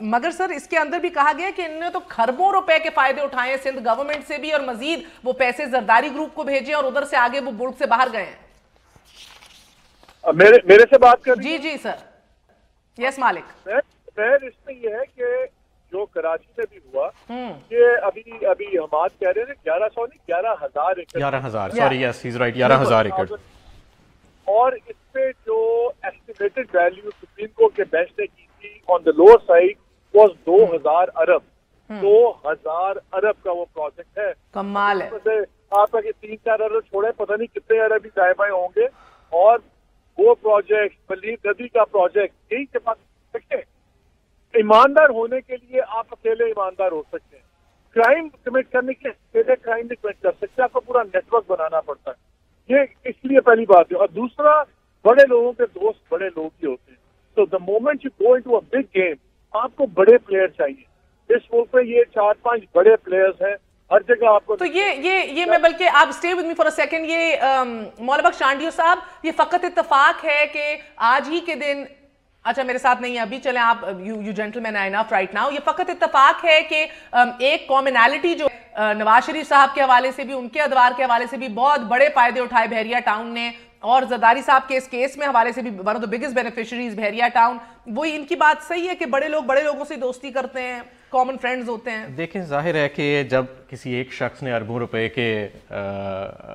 मगर सर, इसके अंदर भी कहा गया कि इन्होंने तो खरबों रुपए के फायदे उठाए सिंध गवर्नमेंट से भी, और मजीद वो पैसे जरदारी ग्रुप को भेजे और उधर से आगे वो मुल्क से बाहर गए हैं। मेरे से बात कर? जी सर, यस मालिक। खैर, इसमें यह है कि जो कराची में भी हुआ, ये अभी हमाद कह रहे थे 1100 नहीं 11,000 एकड़, 11,000, sorry, yes he is right, 11,000 एकड़। और इस पे जो एस्टिमेटेड वैल्यू सुप्रीम कोर्ट के बेंच ने की थी on the lower side was 2,000 अरब। 2,000 अरब का वो प्रोजेक्ट है, कमाल है। आप अगर 3-4 अरब छोड़े, पता नहीं कितने अरब ही दाएं बाएं होंगे। और वो प्रोजेक्ट, मलीर नदी का प्रोजेक्ट, यही के पास देखिए, ईमानदार होने के लिए आप अकेले ईमानदार हो सकते हैं, क्राइम कमिट करने के लिए अकेले क्राइम नहीं कमिट कर सकते, आपको पूरा नेटवर्क बनाना पड़ता है। ये इसलिए पहली बात है। और दूसरा, बड़े लोगों के दोस्त बड़े लोग ही होते हैं। तो the moment you go into a big game, आपको बड़े प्लेयर चाहिए। इस मुल्क में ये 4-5 बड़े प्लेयर्स हैं हर जगह आपको। तो ये मैं, बल्कि आप stay with me for a second, ये मौला बख्श शांडियो साहब, ये फकत इत्तेफाक है कि आज ही के दिन, अच्छा मेरे साथ नहीं है अभी, चलें आप, you gentleman are enough right now, ये फकत इत्तेफाक है कि एक कॉमनैलिटी जो नवाज शरीफ साहब के हवाले से भी, उनके अदवार के हवाले से भी बहुत बड़े फायदे उठाए बहरिया टाउन ने, और जरदारी साहब के इस केस में हवाले से भी one of the biggest beneficiaries Bahria town. वो इनकी बात सही है कि बड़े लोग बड़े लोगों से दोस्ती करते हैं, कॉमन फ्रेंड्स होते हैं। देखें, जाहिर है कि जब किसी एक शख्स ने अरबों रुपए के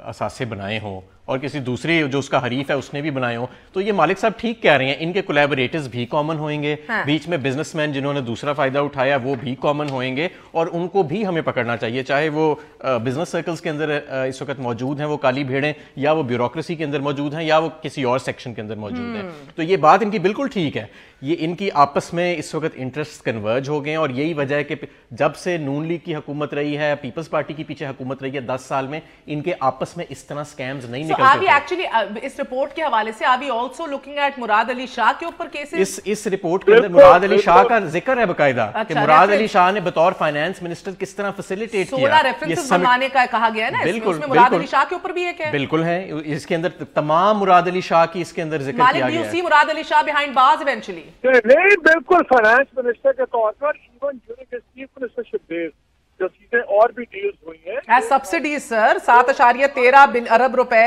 असासे बनाए हों और किसी दूसरे जो उसका हरीफ है उसने भी बनाए हो, तो ये मालिक साहब ठीक कह रहे हैं, इनके कोलैबोरेटर्स भी कॉमन होंगे। हाँ। बीच में बिजनेसमैन जिन्होंने दूसरा फायदा उठाया वो भी कॉमन होंगे, और उनको भी हमें पकड़ना चाहिए, चाहे वो बिजनेस सर्कल्स के अंदर इस वक्त मौजूद हैं वो काली भेड़ें, या वो ब्यूरोक्रेसी के अंदर मौजूद हैं, या वो किसी और सेक्शन के अंदर मौजूद हैं। तो ये बात इनकी बिल्कुल ठीक है, ये इनकी आपस में इस वक्त इंटरेस्ट कन्वर्ज हो गए हैं। और यही वजह है कि जब से नून लीग की हुकूमत रही है, पीपल्स पार्टी की पीछे हुकूमत रही है 10 साल में, इनके आपस में इस तरह स्कैम्स नहीं निकलते। एक्चुअली इस रिपोर्ट के हवाले से are we also looking at Murad Ali Shah के ऊपर केसेस। इस रिपोर्ट के अंदर मुराद अली शाह का जिक्र है बकायदा, कि मुराद अली शाह ने बतौर फाइनेंस मिनिस्टर किस तरह फैसिलिटेट किया। 16 रेफरेंसेस बनवाने का कहा गया है ना, इसमें मुराद अली शाह के ऊपर भी एक है। बिल्कुल है, इसके अंदर तमाम मुराद अली शाह की इसके अंदर जिक्र किया गया है। Murad Ali Shah behind bars eventually? नहीं, बिल्कुल फाइनेंस मिनिस्टर के तौर पर, even during his chief ministership days जो चीजें और भी डील्स हुई हैं एज सब्सिडीज सर, 7.13 अरब रुपए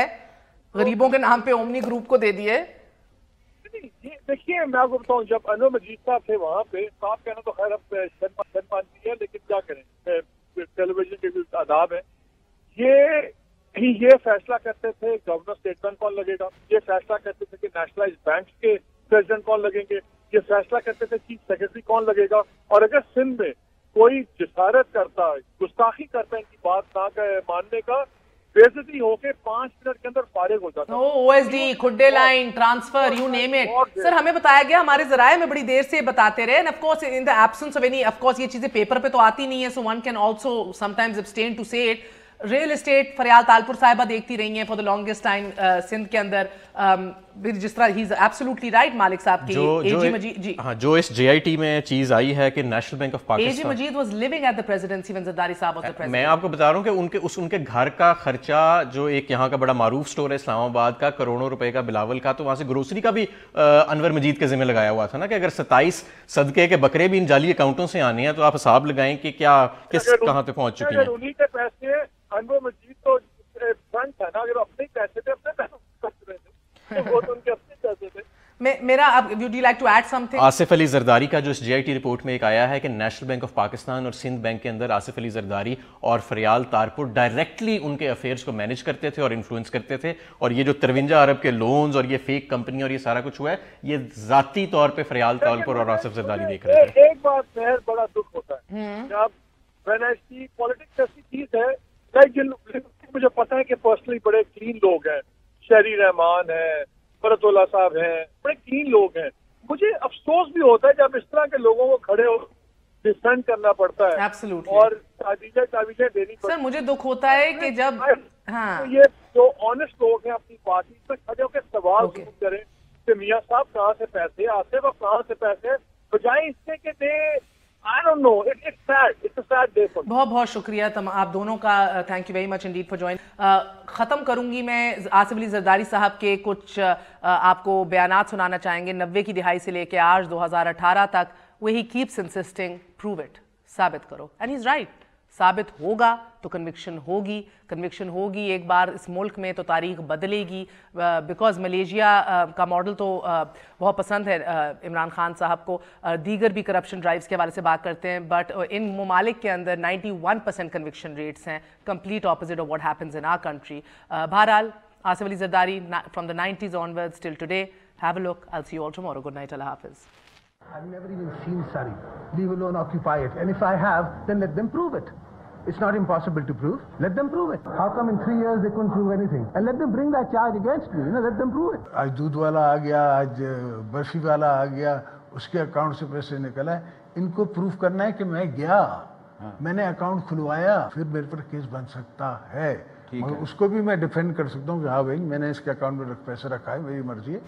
गरीबों के नाम पे ओमनी ग्रुप को दे दिए। देखिए, मैं आपको बताऊं, जब अनवर मजीद साहब थे वहां पे, साहब कहना तो खैर अब शर्मा है, लेकिन क्या करें, टेलीविजन के भी आदाब है। ये फैसला करते थे गवर्नर स्टेट बैंक कौन लगेगा, ये फैसला करते थे कि नेशनलाइज्ड बैंक के प्रेसिडेंट कौन लगेंगे, یہ فیصلہ کرتے تھے چیف سیکرٹری کون لگेगा. اور اگر سندھ میں کوئی جسارت کرتا ہے, گستاخی کرتا ہے ان کی بات نہ ماننے کا, بےعزتی ہو کے 5 منٹ کے اندر فارغ ہو جاتا ہے. OSD, کھڈے line, transfer, you name it. Sir ہمیں بتایا گیا, ہمارے ذرائع میں بڑی دیر سے بتاتے رہے, and of course in the absence of any, of course یہ چیزیں پیپر پہ تو آتی نہیں ہیں, so one can also sometimes abstain to say it. Real estate Faryal Talpur صاحبہ دیکھتی رہی ہیں for the longest time Sindh کے اندر, جس طرح ہی از ایبسولوٹلی رائٹ مالک صاحب کی. اے جی مجید جی ہاں, جو اس JIT میں چیز آئی ہے کہ National Bank of Pakistan, A G Majid was living at the presidency when Zardari صاحب واز دی پریزیڈنٹ. میں آپ کو بتا رہا ہوں کہ ان کے گھر کا خرچہ, جو ایک یہاں کا بڑا معروف سٹور ہے اسلام آباد کا, کروڑوں روپے کا بلاول کا, تو وہاں سے گروسری کا بھی انور مجید کے ذمہ لگایا ہوا تھا نا, کہ اگر 27 صدقے کے بکرے بھی ان جعلی اکاؤنٹوں سے آنے ہیں تو آپ حساب لگائیں کہ کیا کہاں تک پہنچ چکی ہیں. انہیں کے پیسے انور مجید تو فرنٹ ہے نا, اگر اپنے پیسے تھے اپنے پیسے وہ تو ان کے اپنے پیسے تھے. میرا would you like to add something? Asif Ali Zardari کا جو اس JIT رپورٹ میں ایک آیا ہے کہ نیشنل بینک آف پاکستان اور سندھ بینک کے اندر آصف علی زرداری اور فریال تارپور ڈائریکٹلی ان کے افیئرز کو مینیج کرتے تھے اور انفلوئنس کرتے تھے, اور یہ جو 53 ارب کے لونز اور یہ فیک کمپنی اور یہ سارا کچھ ہوا ہے, یہ ذاتی طور پہ فریال تارپور اور آصف زرداری دیکھ رہے تھے. ایک بات میں بڑا دکھ ہوتا ہے جب when I see politics ایسی چیز ہے, مجھے پتا ہے کہ پرسنلی بڑے کلین لوگ ہیں, شہری رحمان ہیں, فرت اللہ صاحب ہیں, بڑے کلین لوگ ہیں. مجھے افسوس بھی ہوتا ہے جب اس طرح کے لوگوں کو کھڑے ہو ڈیفینڈ کرنا پڑتا ہے اور تعویذیں دینی پڑتی. سر مجھے دکھ ہوتا ہے کہ جب یہ جو آنےسٹ لوگ ہیں اپنی پارٹی سے کھڑے ہو کے سوال کریں کہ میاں صاحب کہاں سے پیسے آتے ہیں, کہاں سے پیسے, بجائے اس سے کہ دے I don't know, it's sad, it's a sad day for me. بہت بہت شکریہ آپ دونوں کا, thank you very much indeed for join. ختم کروں گی میں, آصف علی زرداری صاحب کے کچھ آپ کو بیانات سنانا چاہیں گے 90 کی دہائی سے لے کے آج 2018 تک. where he keeps insisting, prove it, ثابت کرو, and he's right. ثابت ہوگا تو کنوکشن ہوگی ایک بار اس ملک میں تو تاریخ بدلے گی. بیکاز ملیشیا کا ماڈل تو بہت پسند ہے عمران خان صاحب کو, دیگر بھی کرپشن ڈرائیوز کے حوالے سے بات کرتے ہیں, بٹ ان ممالک کے اندر 91% کنوکشن ریٹس ہیں, complete opposite of what happens in our country. بہرحال Asif Ali Zardari from the 90s onwards till today, have a look. I'll see you all tomorrow. Good night. Allah Hafiz. I've never even seen Surrey, leave alone occupy it. And if I have, then let them prove it. It's not impossible to prove. Let them prove it. How come in 3 years they couldn't prove anything? And let them bring that charge against me. Let them prove it. آج دودھ والا آ گیا, آج برفی والا آ گیا, اس کے account سے پیسے نکلا ہے. ان کو پروف کرنا ہے کہ میں گیا, میں نے اکاؤنٹ کھلوایا, پھر میرے پر کیس بن سکتا ہے. مگر اس کو بھی میں ڈیفینڈ کر سکتا ہوں کہ ہاں بھائی میں نے اس کے اکاؤنٹ میں پیسے رکھا ہے, میری مرضی ہے.